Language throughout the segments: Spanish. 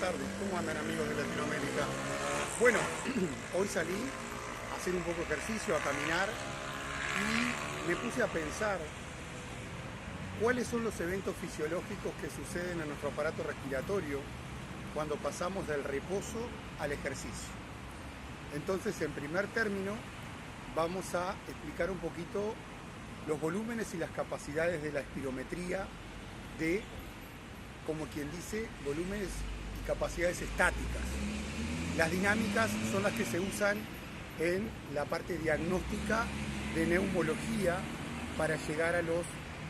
tardes. ¿Cómo andan, amigos de Latinoamérica? Bueno, hoy salí a hacer un poco de ejercicio, a caminar, y me puse a pensar cuáles son los eventos fisiológicos que suceden en nuestro aparato respiratorio cuando pasamos del reposo al ejercicio. Entonces, en primer término, vamos a explicar un poquito los volúmenes y las capacidades de la espirometría de, como quien dice, volúmenes y capacidades estáticas. Las dinámicas son las que se usan en la parte diagnóstica de neumología para llegar a los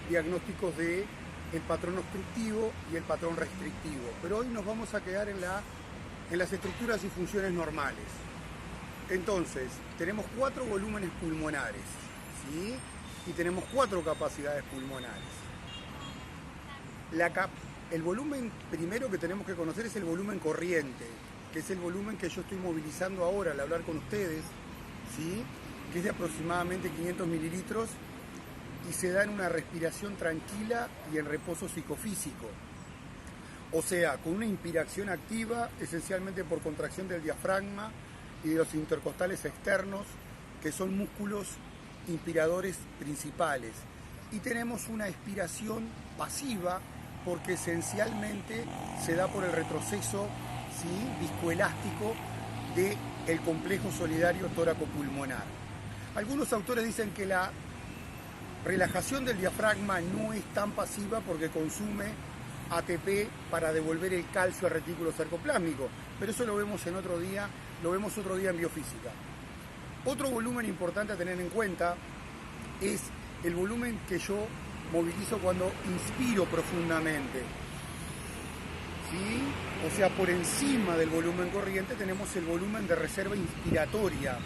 diagnósticos de el patrón obstructivo y el patrón restrictivo. Pero hoy nos vamos a quedar en las estructuras y funciones normales. Entonces, tenemos 4 volúmenes pulmonares, ¿sí? Y tenemos 4 capacidades pulmonares. El volumen primero que tenemos que conocer es el volumen corriente, que es el volumen que yo estoy movilizando ahora al hablar con ustedes, ¿sí? Que es de aproximadamente 500 mililitros y se da en una respiración tranquila y en reposo psicofísico. O sea, con una inspiración activa, esencialmente por contracción del diafragma y de los intercostales externos, que son músculos inspiradores principales. Y tenemos una expiración pasiva, porque esencialmente se da por el retroceso, ¿sí?, viscoelástico del complejo solidario tóraco-pulmonar. Algunos autores dicen que la relajación del diafragma no es tan pasiva porque consume ATP para devolver el calcio al retículo sarcoplásmico, pero eso lo vemos en otro día, en biofísica. Otro volumen importante a tener en cuenta es el volumen que yo movilizo cuando inspiro profundamente, ¿sí? O sea, por encima del volumen corriente tenemos el volumen de reserva inspiratoria,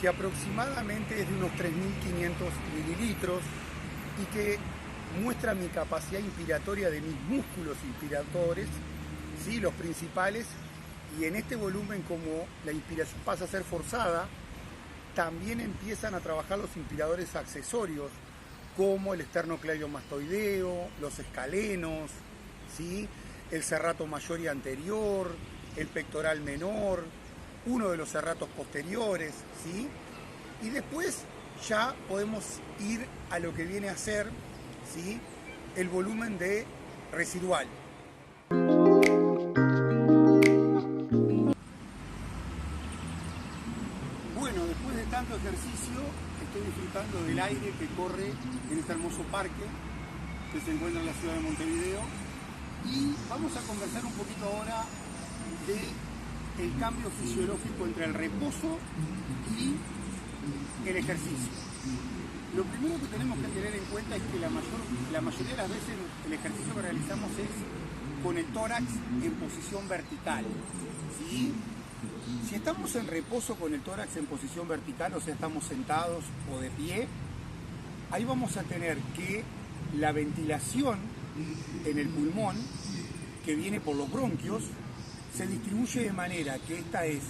que aproximadamente es de unos 3.500 mililitros y que muestra mi capacidad inspiratoria de mis músculos inspiradores, ¿sí?, los principales. Y en este volumen, como la inspiración pasa a ser forzada, también empiezan a trabajar los inspiradores accesorios, como el esternocleidomastoideo, los escalenos, ¿sí?, el serrato mayor y anterior, el pectoral menor, uno de los serratos posteriores, ¿sí? Y después ya podemos ir a lo que viene a ser, ¿sí?, el volumen de residual. Bueno, después de tanto ejercicio, estoy disfrutando del aire que corre en este hermoso parque que se encuentra en la ciudad de Montevideo, y vamos a conversar un poquito ahora del cambio fisiológico entre el reposo y el ejercicio. Lo primero que tenemos que tener en cuenta es que la mayoría de las veces el ejercicio que realizamos es con el tórax en posición vertical, ¿sí? Si estamos en reposo con el tórax en posición vertical, o sea, estamos sentados o de pie, ahí vamos a tener que la ventilación en el pulmón, que viene por los bronquios, se distribuye de manera que esta es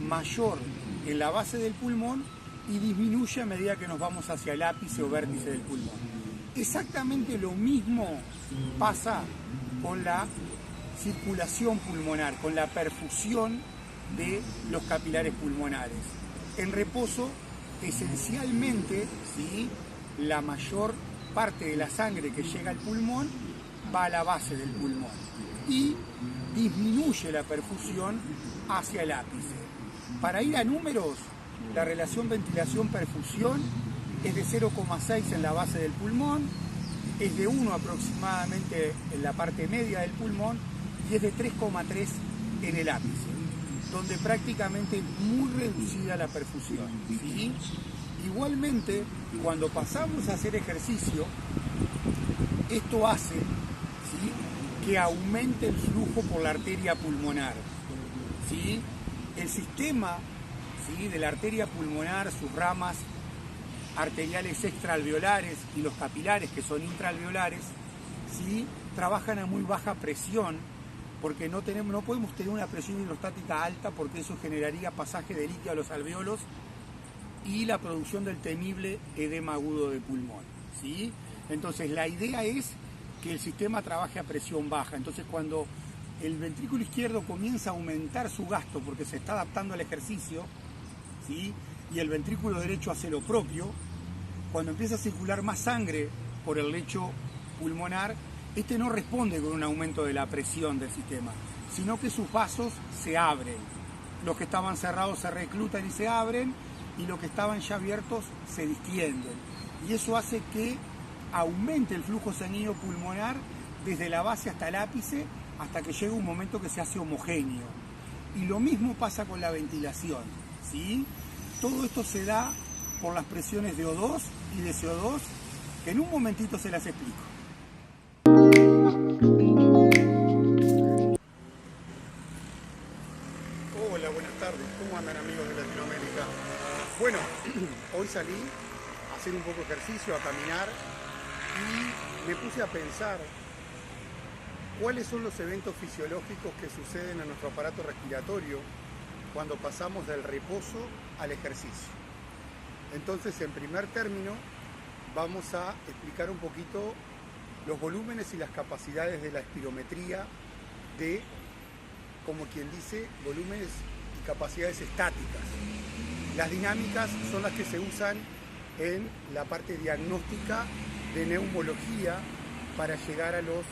mayor en la base del pulmón y disminuye a medida que nos vamos hacia el ápice o vértice del pulmón. Exactamente lo mismo pasa con la circulación pulmonar, con la perfusión de los capilares pulmonares. En reposo, esencialmente, ¿sí?, la mayor parte de la sangre que llega al pulmón va a la base del pulmón y disminuye la perfusión hacia el ápice. Para ir a números, la relación ventilación-perfusión es de 0,6 en la base del pulmón, es de 1 aproximadamente en la parte media del pulmón y es de 3,3 en el ápice, donde prácticamente es muy reducida la perfusión, ¿sí? Igualmente, cuando pasamos a hacer ejercicio, esto hace, ¿sí?, que aumente el flujo por la arteria pulmonar, ¿sí? El sistema, ¿sí?, de la arteria pulmonar, sus ramas arteriales extraalveolares y los capilares, que son intraalveolares, ¿sí?, trabajan a muy baja presión, porque no podemos tener una presión hidrostática alta, porque eso generaría pasaje de líquido a los alveolos y la producción del temible edema agudo de pulmón, ¿sí? Entonces la idea es que el sistema trabaje a presión baja. Entonces cuando el ventrículo izquierdo comienza a aumentar su gasto porque se está adaptando al ejercicio, ¿sí? Y el ventrículo derecho hace lo propio, cuando empieza a circular más sangre por el lecho pulmonar, este no responde con un aumento de la presión del sistema, sino que sus vasos se abren. Los que estaban cerrados se reclutan y se abren, y los que estaban ya abiertos se distienden. Y eso hace que aumente el flujo sanguíneo pulmonar desde la base hasta el ápice, hasta que llega un momento que se hace homogéneo. Y lo mismo pasa con la ventilación, ¿sí? Todo esto se da por las presiones de O2 y de CO2, que en un momentito se las explico. Hola, buenas tardes. ¿Cómo andan, amigos de Latinoamérica? Bueno, hoy salí a hacer un poco de ejercicio, a caminar, y me puse a pensar cuáles son los eventos fisiológicos que suceden en nuestro aparato respiratorio cuando pasamos del reposo al ejercicio. Entonces, en primer término, vamos a explicar un poquito los volúmenes y las capacidades de la espirometría de, como quien dice, volúmenes y capacidades estáticas. Las dinámicas son las que se usan en la parte diagnóstica de neumología para llegar a los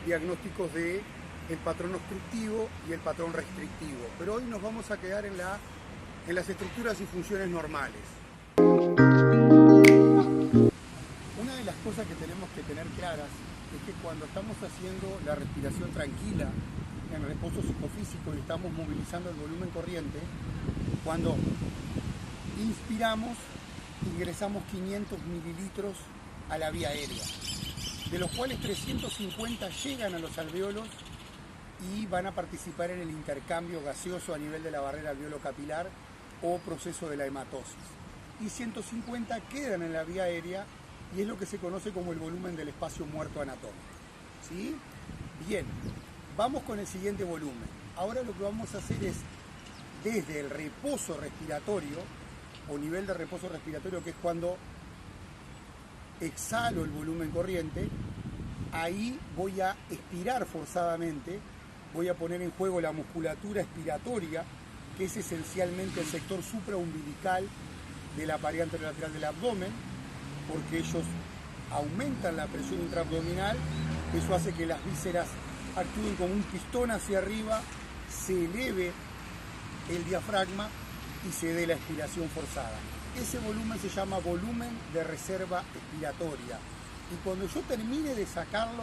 diagnósticos de el patrón obstructivo y el patrón restrictivo. Pero hoy nos vamos a quedar en las estructuras y funciones normales. Una de las cosas que tenemos que tener claras es que cuando estamos haciendo la respiración tranquila, en reposo psicofísico, y estamos movilizando el volumen corriente, cuando inspiramos, ingresamos 500 mililitros a la vía aérea, de los cuales 350 llegan a los alvéolos y van a participar en el intercambio gaseoso a nivel de la barrera alveolo-capilar o proceso de la hematosis. Y 150 quedan en la vía aérea, y es lo que se conoce como el volumen del espacio muerto anatómico, ¿sí? Bien, vamos con el siguiente volumen. Ahora lo que vamos a hacer es, desde el reposo respiratorio, o nivel de reposo respiratorio, que es cuando exhalo el volumen corriente, ahí voy a expirar forzadamente, voy a poner en juego la musculatura expiratoria, que es esencialmente el sector supraumbilical de la pared anterolateral del abdomen, porque ellos aumentan la presión intraabdominal. Eso hace que las vísceras actúen como un pistón hacia arriba, se eleve el diafragma y se dé la expiración forzada. Ese volumen se llama volumen de reserva expiratoria, y cuando yo termine de sacarlo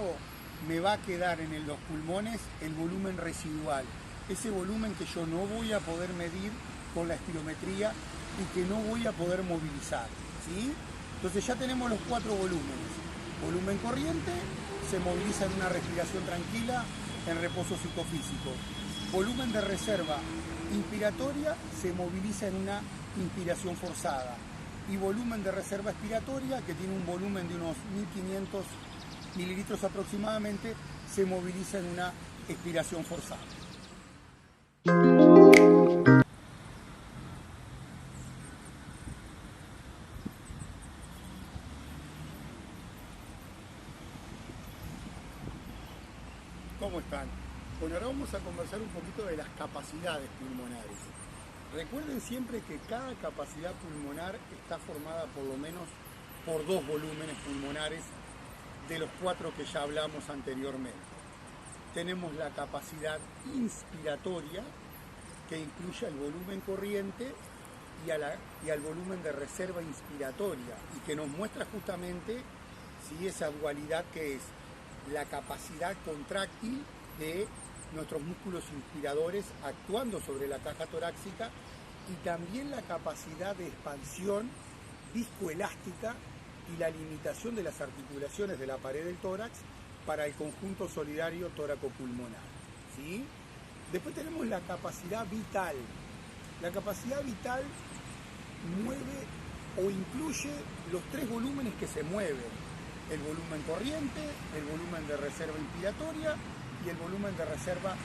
me va a quedar en los pulmones el volumen residual, ese volumen que yo no voy a poder medir con la espirometría y que no voy a poder movilizar, ¿sí? Entonces ya tenemos los 4 volúmenes. Volumen corriente se moviliza en una respiración tranquila, en reposo psicofísico. Volumen de reserva inspiratoria se moviliza en una inspiración forzada. Y volumen de reserva expiratoria, que tiene un volumen de unos 1500 mililitros aproximadamente, se moviliza en una expiración forzada. ¿Cómo están? Bueno, ahora vamos a conversar un poquito de las capacidades pulmonares. Recuerden siempre que cada capacidad pulmonar está formada por lo menos por 2 volúmenes pulmonares de los 4 que ya hablamos anteriormente. Tenemos la capacidad inspiratoria, que incluye el volumen corriente y al volumen de reserva inspiratoria, y que nos muestra justamente esa dualidad que es la capacidad contráctil de nuestros músculos inspiradores actuando sobre la caja torácica, y también la capacidad de expansión viscoelástica y la limitación de las articulaciones de la pared del tórax para el conjunto solidario tóraco-pulmonar, ¿sí? Después tenemos la capacidad vital. La capacidad vital mueve o incluye los 3 volúmenes que se mueven: el volumen corriente, el volumen de reserva inspiratoria y el volumen de reserva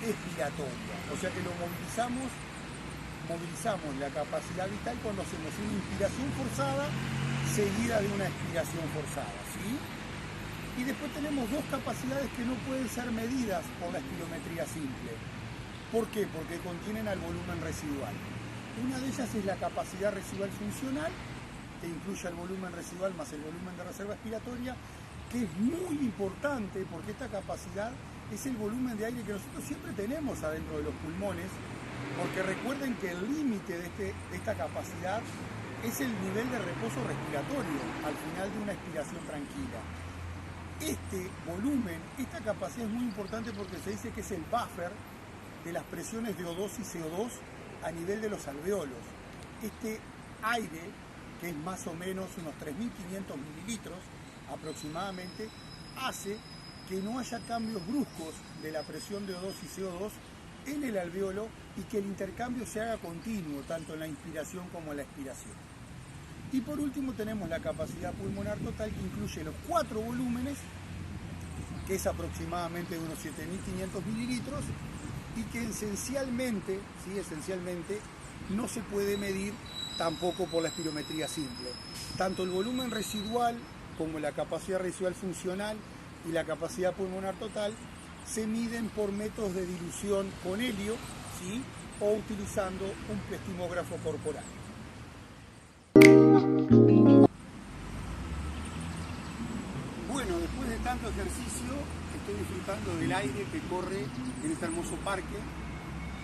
expiratoria. O sea que lo movilizamos la capacidad vital cuando hacemos una inspiración forzada seguida de una expiración forzada, ¿sí? Y después tenemos dos capacidades que no pueden ser medidas por la espirometría simple. ¿Por qué? Porque contienen al volumen residual. Una de ellas es la capacidad residual funcional, que incluye el volumen residual más el volumen de reserva expiratoria, que es muy importante porque esta capacidad es el volumen de aire que nosotros siempre tenemos adentro de los pulmones, porque recuerden que el límite de esta capacidad es el nivel de reposo respiratorio al final de una expiración tranquila. Este volumen, esta capacidad es muy importante porque se dice que es el buffer de las presiones de O2 y CO2 a nivel de los alveolos. Este aire, que es más o menos unos 3.500 mililitros aproximadamente, hace que no haya cambios bruscos de la presión de O2 y CO2 en el alveolo y que el intercambio se haga continuo, tanto en la inspiración como en la expiración. Y por último tenemos la capacidad pulmonar total, que incluye los 4 volúmenes, que es aproximadamente de unos 7.500 mililitros, y que esencialmente no se puede medir tampoco por la espirometría simple. Tanto el volumen residual como la capacidad residual funcional y la capacidad pulmonar total se miden por métodos de dilución con helio, ¿sí?, o utilizando un pleximógrafo corporal. Bueno, después de tanto ejercicio, estoy disfrutando del aire que corre en este hermoso parque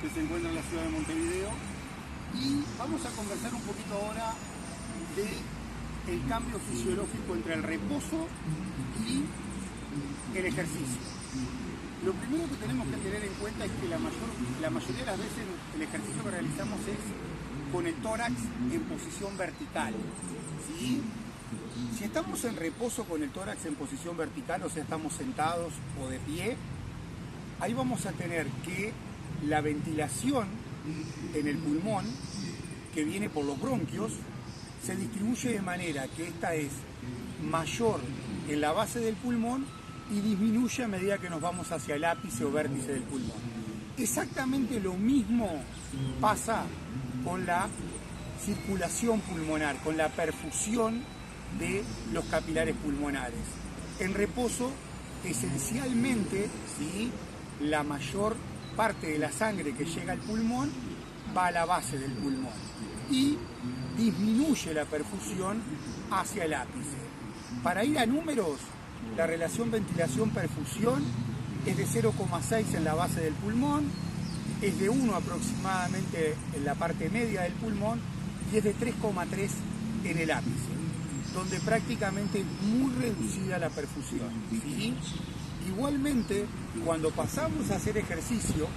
que se encuentra en la ciudad de Montevideo, y vamos a conversar un poquito ahora del cambio fisiológico entre el reposo y el ejercicio. Lo primero que tenemos que tener en cuenta es que la mayoría de las veces el ejercicio que realizamos es con el tórax en posición vertical, ¿sí? Si estamos en reposo con el tórax en posición vertical, o sea, estamos sentados o de pie, ahí vamos a tener que la ventilación en el pulmón, que viene por los bronquios, se distribuye de manera que esta es mayor en la base del pulmón y disminuye a medida que nos vamos hacia el ápice o vértice del pulmón. Exactamente lo mismo pasa con la circulación pulmonar, con la perfusión de los capilares pulmonares. En reposo, esencialmente, ¿sí?, la mayor parte de la sangre que llega al pulmón va a la base del pulmón y disminuye la perfusión hacia el ápice. Para ir a números, la relación ventilación-perfusión es de 0,6 en la base del pulmón, es de 1 aproximadamente en la parte media del pulmón y es de 3,3 en el ápice, donde prácticamente es muy reducida la perfusión, ¿sí? Igualmente, cuando pasamos a hacer ejercicio,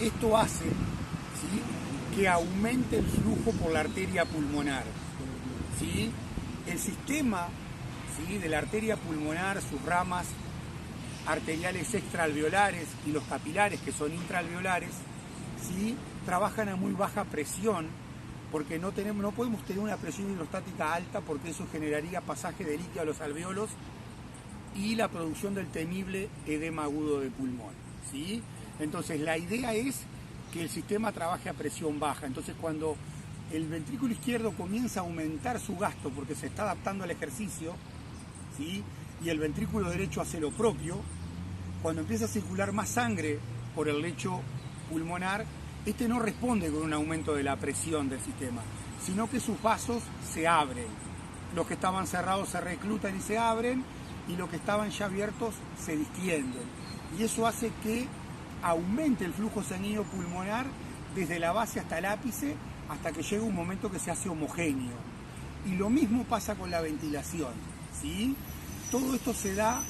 esto hace, ¿sí?, que aumente el flujo por la arteria pulmonar, ¿sí? El sistema, ¿sí?, de la arteria pulmonar, sus ramas arteriales extraalveolares y los capilares, que son intraalveolares, ¿sí?, trabajan a muy baja presión, porque no podemos tener una presión hidrostática alta, porque eso generaría pasaje de líquido a los alveolos y la producción del temible edema agudo de pulmón, ¿sí? Entonces la idea es que el sistema trabaje a presión baja. Entonces cuando el ventrículo izquierdo comienza a aumentar su gasto porque se está adaptando al ejercicio, ¿sí?, y el ventrículo derecho hace lo propio, cuando empieza a circular más sangre por el lecho pulmonar, este no responde con un aumento de la presión del sistema, sino que sus vasos se abren. Los que estaban cerrados se reclutan y se abren, y los que estaban ya abiertos se distienden. Y eso hace que aumente el flujo sanguíneo pulmonar desde la base hasta el ápice, hasta que llega un momento que se hace homogéneo. Y lo mismo pasa con la ventilación, ¿sí? Todo esto se da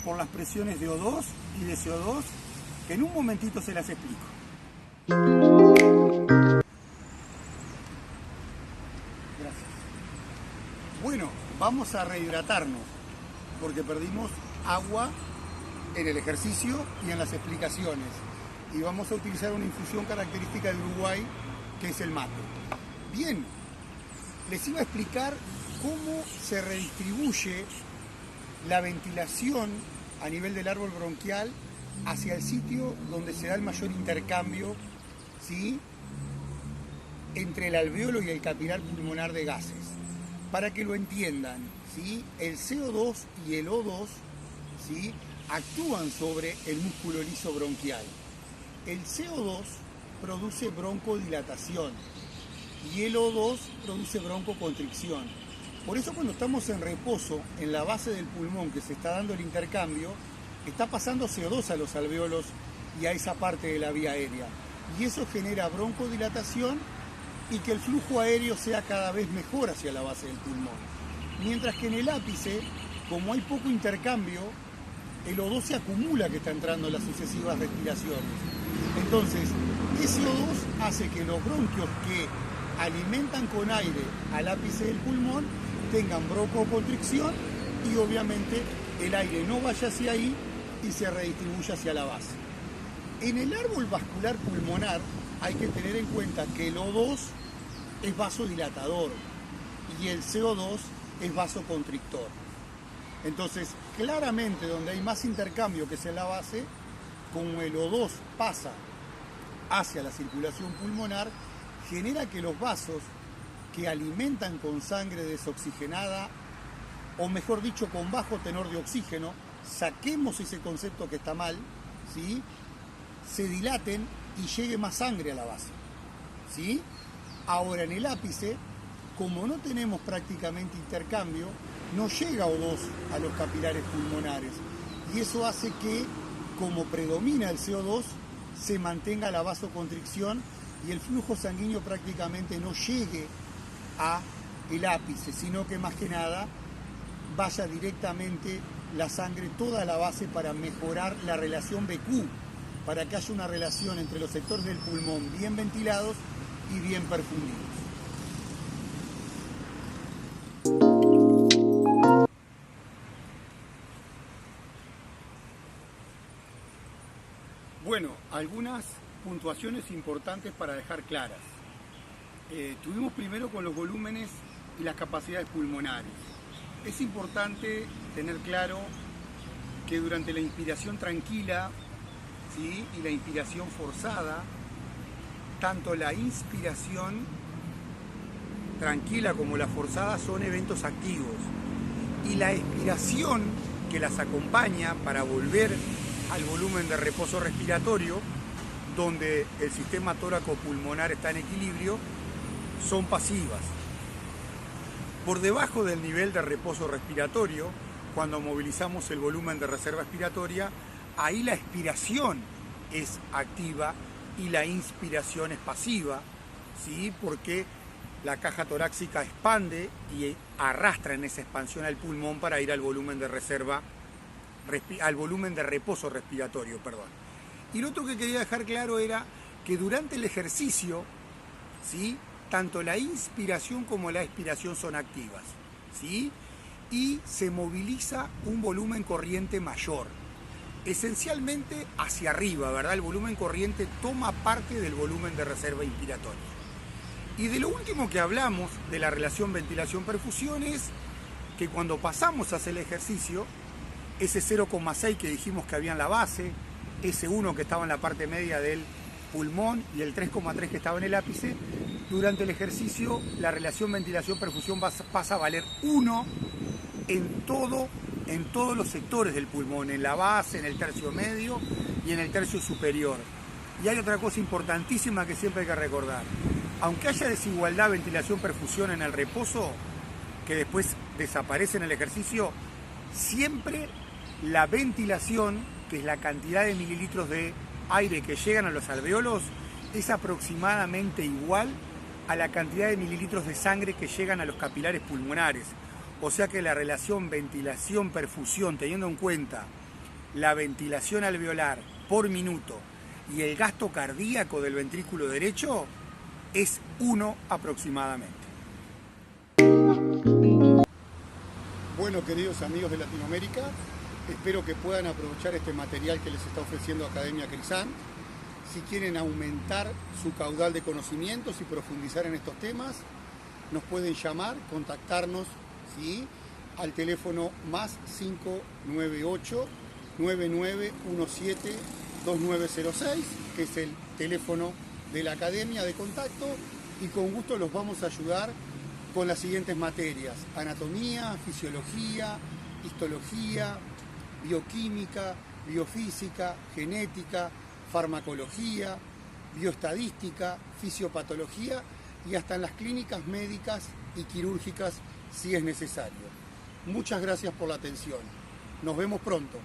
por las presiones de O2 y de CO2, que en un momentito se las explico. Gracias. Bueno, vamos a rehidratarnos, porque perdimos agua en el ejercicio y en las explicaciones. Y vamos a utilizar una infusión característica de Uruguay, que es el mate. Bien, les iba a explicar cómo se redistribuye la ventilación a nivel del árbol bronquial hacia el sitio donde se da el mayor intercambio, ¿sí?, entre el alveolo y el capilar pulmonar de gases. Para que lo entiendan, ¿sí? El CO2 y el O2, ¿sí?, actúan sobre el músculo liso bronquial. El CO2 produce broncodilatación y el O2 produce broncoconstricción. Por eso cuando estamos en reposo, en la base del pulmón que se está dando el intercambio, está pasando CO2 a los alveolos y a esa parte de la vía aérea. Y eso genera broncodilatación y que el flujo aéreo sea cada vez mejor hacia la base del pulmón. Mientras que en el ápice, como hay poco intercambio, el O2 se acumula que está entrando en las sucesivas respiraciones. Entonces, ese O2 hace que los bronquios que alimentan con aire al ápice del pulmón tengan broncoconstricción y obviamente el aire no vaya hacia ahí y se redistribuya hacia la base. En el árbol vascular pulmonar hay que tener en cuenta que el O2 es vasodilatador y el CO2 es vasoconstrictor. Entonces, claramente donde hay más intercambio que es en la base, como el O2 pasa hacia la circulación pulmonar, genera que los vasos que alimentan con sangre desoxigenada, o mejor dicho, con bajo tenor de oxígeno, saquemos ese concepto que está mal, ¿sí?, se dilaten y llegue más sangre a la base, ¿sí? Ahora en el ápice, como no tenemos prácticamente intercambio, no llega O2 a los capilares pulmonares y eso hace que, como predomina el CO2, se mantenga la vasoconstricción y el flujo sanguíneo prácticamente no llegue a el ápice, sino que más que nada vaya directamente la sangre toda a la base para mejorar la relación BQ, para que haya una relación entre los sectores del pulmón bien ventilados y bien perfundidos. Bueno, algunas puntuaciones importantes para dejar claras. Tuvimos primero con los volúmenes y las capacidades pulmonares. Es importante tener claro que durante la inspiración tranquila, ¿sí?, y la inspiración forzada, tanto la inspiración tranquila como la forzada son eventos activos y la expiración que las acompaña para volver al volumen de reposo respiratorio, donde el sistema tóraco-pulmonar está en equilibrio, son pasivas. Por debajo del nivel de reposo respiratorio, cuando movilizamos el volumen de reserva expiratoria, ahí la expiración es activa y la inspiración es pasiva, ¿sí?, porque la caja torácica expande y arrastra en esa expansión al pulmón para ir al volumen de reserva, al volumen de reposo respiratorio, perdón. Y lo otro que quería dejar claro era que durante el ejercicio, ¿sí?, tanto la inspiración como la expiración son activas, ¿sí?, y se moviliza un volumen corriente mayor, esencialmente hacia arriba, ¿verdad? El volumen corriente toma parte del volumen de reserva inspiratoria. Y de lo último que hablamos de la relación ventilación-perfusión es que cuando pasamos a hacer el ejercicio, ese 0,6 que dijimos que había en la base, ese 1 que estaba en la parte media del pulmón y el 3,3 que estaba en el ápice, durante el ejercicio la relación ventilación-perfusión pasa a valer 1 en todos los sectores del pulmón, en la base, en el tercio medio y en el tercio superior. Y hay otra cosa importantísima que siempre hay que recordar. Aunque haya desigualdad ventilación-perfusión en el reposo, que después desaparece en el ejercicio, siempre la ventilación, que es la cantidad de mililitros de aire que llegan a los alveolos, es aproximadamente igual a la cantidad de mililitros de sangre que llegan a los capilares pulmonares. O sea que la relación ventilación-perfusión, teniendo en cuenta la ventilación alveolar por minuto y el gasto cardíaco del ventrículo derecho, es 1 aproximadamente. Bueno, queridos amigos de Latinoamérica, espero que puedan aprovechar este material que les está ofreciendo Academia Crisán. Si quieren aumentar su caudal de conocimientos y profundizar en estos temas, nos pueden llamar, contactarnos, ¿sí?, al teléfono más 598-9917-2906, que es el teléfono de la Academia de contacto, y con gusto los vamos a ayudar con las siguientes materias: anatomía, fisiología, histología, bioquímica, biofísica, genética, farmacología, bioestadística, fisiopatología y hasta en las clínicas médicas y quirúrgicas si es necesario. Muchas gracias por la atención. Nos vemos pronto.